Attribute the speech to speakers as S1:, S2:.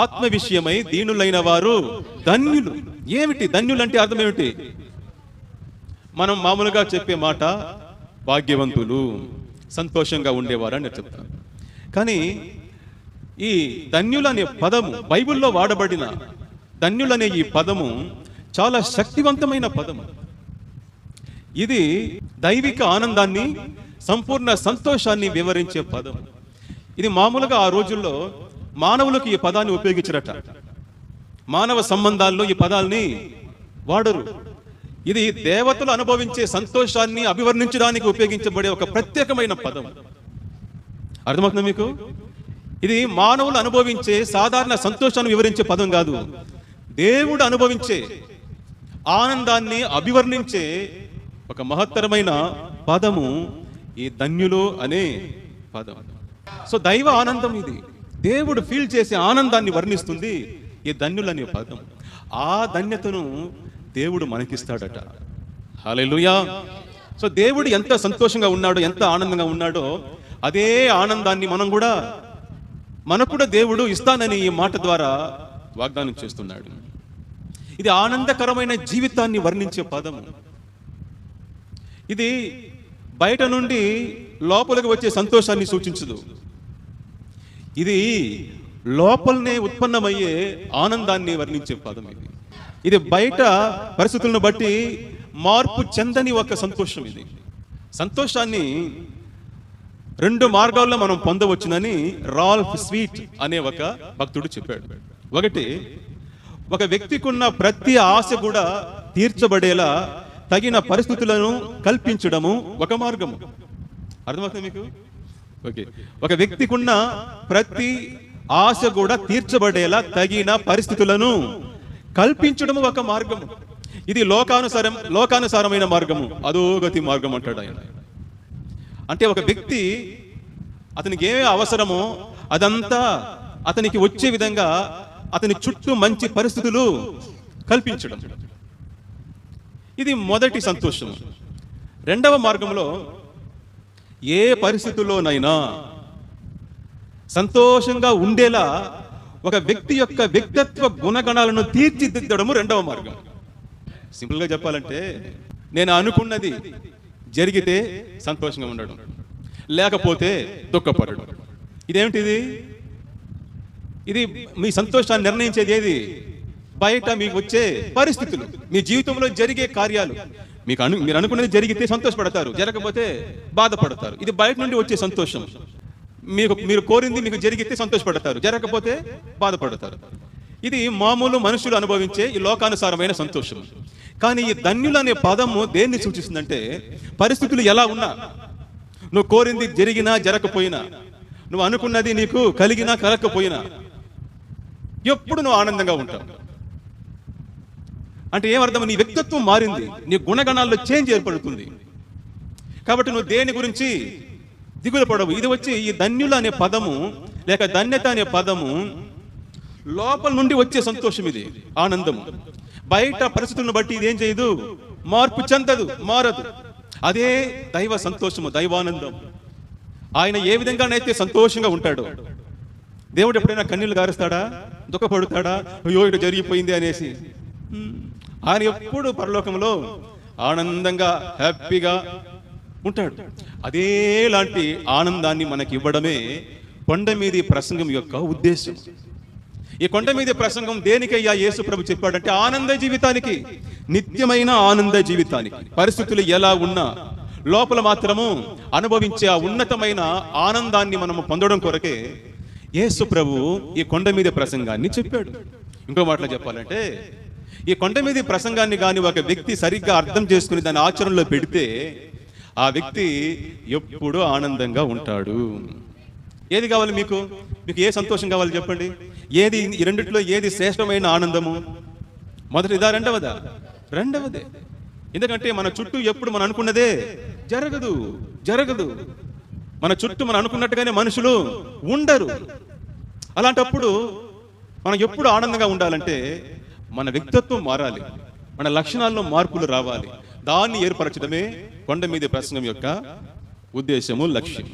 S1: ఆత్మ విషయమై దీనులైన వారు ధన్యులు. ఏమిటి ధన్యులు అంటే అర్థం ఏమిటి? మనం మామూలుగా చెప్పే మాట భాగ్యవంతులు, సంతోషంగా ఉండేవారు అని చెప్తాను. కానీ ఈ ధన్యులు అనే పదము, బైబిల్లో వాడబడిన ధన్యులనే ఈ పదము చాలా శక్తివంతమైన పదము. ఇది దైవిక ఆనందాన్ని, సంపూర్ణ సంతోషాన్ని వివరించే పదం. ఇది మామూలుగా ఆ రోజుల్లో మానవులకు ఈ పదాన్ని ఉపయోగించరట. మానవ సంబంధాల్లో ఈ పదాల్ని వాడరు. ఇది దేవతలు అనుభవించే సంతోషాన్ని అభివర్ణించడానికి ఉపయోగించబడే ఒక ప్రత్యేకమైన పదం. అర్థమవుతుందా మీకు? ఇది మానవులు అనుభవించే సాధారణ సంతోషాన్ని వివరించే పదం కాదు. దేవుడు అనుభవించే ఆనందాన్ని అభివర్ణించే ఒక మహత్తరమైన పదము ఈ ధన్యులు అనే పదం. సో దైవ ఆనందం ఇది. దేవుడు ఫీల్ చేసే ఆనందాన్ని వర్ణిస్తుంది ఈ ధన్యులు అనే పదం. ఆ ధన్యతను దేవుడు మనకిస్తాడట. హల్లెలూయా. సో దేవుడు ఎంత సంతోషంగా ఉన్నాడో, ఎంత ఆనందంగా ఉన్నాడో, అదే ఆనందాన్ని మనకు కూడా దేవుడు ఇస్తానని ఈ మాట ద్వారా వాగ్దానం చేస్తున్నాడు. ఇది ఆనందకరమైన జీవితాన్ని వర్ణించే పదము. ఇది బయట నుండి లోపలికి వచ్చే సంతోషాన్ని సూచించదు. ఇది లోపలనే ఉత్పన్నమయ్యే ఆనందాన్ని వర్ణించే పదం. ఇది బయట పరిస్థితులను బట్టి మార్పు చెందని ఒక సంతోషం. ఇది సంతోషాన్ని 2 మార్గాల్లో మనం పొందవచ్చునని రాల్ఫ్ స్వీట్ అనే ఒక భక్తుడు చెప్పాడు. ఒకటి, ఒక వ్యక్తికి ఉన్న ప్రతి ఆశ కూడా తీర్చబడేలా తగిన పరిస్థితులను కల్పించడము ఒక మార్గము. అర్థమవుతుంది మీకు? ఓకే. ఒక వ్యక్తికి ఉన్న ప్రతి ఆశ కూడా తీర్చబడేలా తగిన పరిస్థితులను కల్పించడము ఒక మార్గము. ఇది లోకానుసారమైన మార్గము, అధోగతి మార్గం అంటాడు ఆయన. అంటే ఒక వ్యక్తి అతనికి ఏమే అవసరమో అదంతా అతనికి వచ్చే విధంగా అతని చుట్టూ మంచి పరిస్థితులు కల్పించడం. ఇది మొదటి సంతోషం. రెండవ మార్గంలో ఏ పరిస్థితుల్లోనైనా సంతోషంగా ఉండేలా ఒక వ్యక్తి యొక్క వ్యక్తిత్వ గుణగణాలను తీర్చిదిద్దడము రెండవ మార్గం. సింపుల్గా చెప్పాలంటే, నేను అనుకున్నది జరిగితే సంతోషంగా ఉండడం, లేకపోతే దుఃఖపడడం. ఇదేమిటిది? ఇది మీ సంతోషాన్ని నిర్ణయించేది ఏది? బయట మీకు వచ్చే పరిస్థితులు, మీ జీవితంలో జరిగే కార్యాలు. మీరు అనుకున్నది జరిగితే సంతోషపడతారు, జరగకపోతే బాధపడతారు. ఇది బయట నుండి వచ్చే సంతోషం. మీరు కోరింది మీకు జరిగితే సంతోషపడతారు, జరగకపోతే బాధపడతారు. ఇది మామూలు మనుషులు అనుభవించే ఈ లోకానుసారమైన సంతోషం. కానీ ఈ ధన్యులు అనే పదము దేన్ని సూచిస్తుందంటే, పరిస్థితులు ఎలా ఉన్నా, నువ్వు కోరింది జరిగినా జరగకపోయినా, నువ్వు అనుకున్నది నీకు కలిగినా కలగకపోయినా, ఎప్పుడు నువ్వు ఆనందంగా ఉంటావు. అంటే ఏమర్థం? నీ వ్యక్తిత్వం మారింది, నీ గుణగణాల్లో చేంజ్ ఏర్పడుతుంది. కాబట్టి నువ్వు దేని గురించి దిగులు పడవు. ఇది వచ్చి ఈ ధన్యులు అనే పదము, లేక ధన్యత అనే పదము లోపల నుండి వచ్చే సంతోషం. ఇది ఆనందము. బయట పరిస్థితులను బట్టి ఇది ఏం చేయదు, మార్పు చెందదు, మారదు. అదే దైవ సంతోషము, దైవానందం. ఆయన ఏ విధంగానైతే సంతోషంగా ఉంటాడో, దేవుడు ఎప్పుడైనా కన్నీళ్లు గారుస్తాడా, దుఃఖపడుతాడా, అయ్యో ఇటు జరిగిపోయింది అనేసి? ఆయన ఎప్పుడు పరలోకంలో ఆనందంగా, హ్యాపీగా ఉంటాడు. అదేలాంటి ఆనందాన్ని మనకి ఇవ్వడమే కొండ మీది ప్రసంగం యొక్క ఉద్దేశం. ఈ కొండ మీది ప్రసంగం దేనికయ్యా యేసు ప్రభు చెప్పాడంటే, ఆనంద జీవితానికి, నిత్యమైన ఆనంద జీవితానికి. పరిస్థితులు ఎలా ఉన్నా లోపల మాత్రము అనుభవించే ఆ ఉన్నతమైన ఆనందాన్ని మనము పొందడం కొరకే యేసు ప్రభు ఈ కొండ మీద ప్రసంగాన్ని చెప్పాడు. ఇంకో మాటలో చెప్పాలంటే, ఈ కొండ మీద ప్రసంగాన్ని కానీ ఒక వ్యక్తి సరిగ్గా అర్థం చేసుకుని దాన్ని ఆచరణలో పెడితే, ఆ వ్యక్తి ఎప్పుడూ ఆనందంగా ఉంటాడు. ఏది కావాలి మీకు? ఏ సంతోషం కావాలి చెప్పండి? ఏది ఈ రెండిట్లో ఏది శ్రేష్టమైన ఆనందము? మొదటిదా, రెండవదా? రెండవదే. ఎందుకంటే మన చుట్టూ ఎప్పుడు మనం అనుకున్నదే జరగదు. మన చుట్టూ మనం అనుకున్నట్టుగానే మనుషులు ఉండరు. అలాంటప్పుడు మనం ఎప్పుడు ఆనందంగా ఉండాలంటే మన వ్యక్తిత్వం మారాలి, మన లక్షణాల్లో మార్పులు రావాలి. దాన్ని ఏర్పరచడమే కొండ మీద ప్రసంగం యొక్క ఉద్దేశము, లక్ష్యం.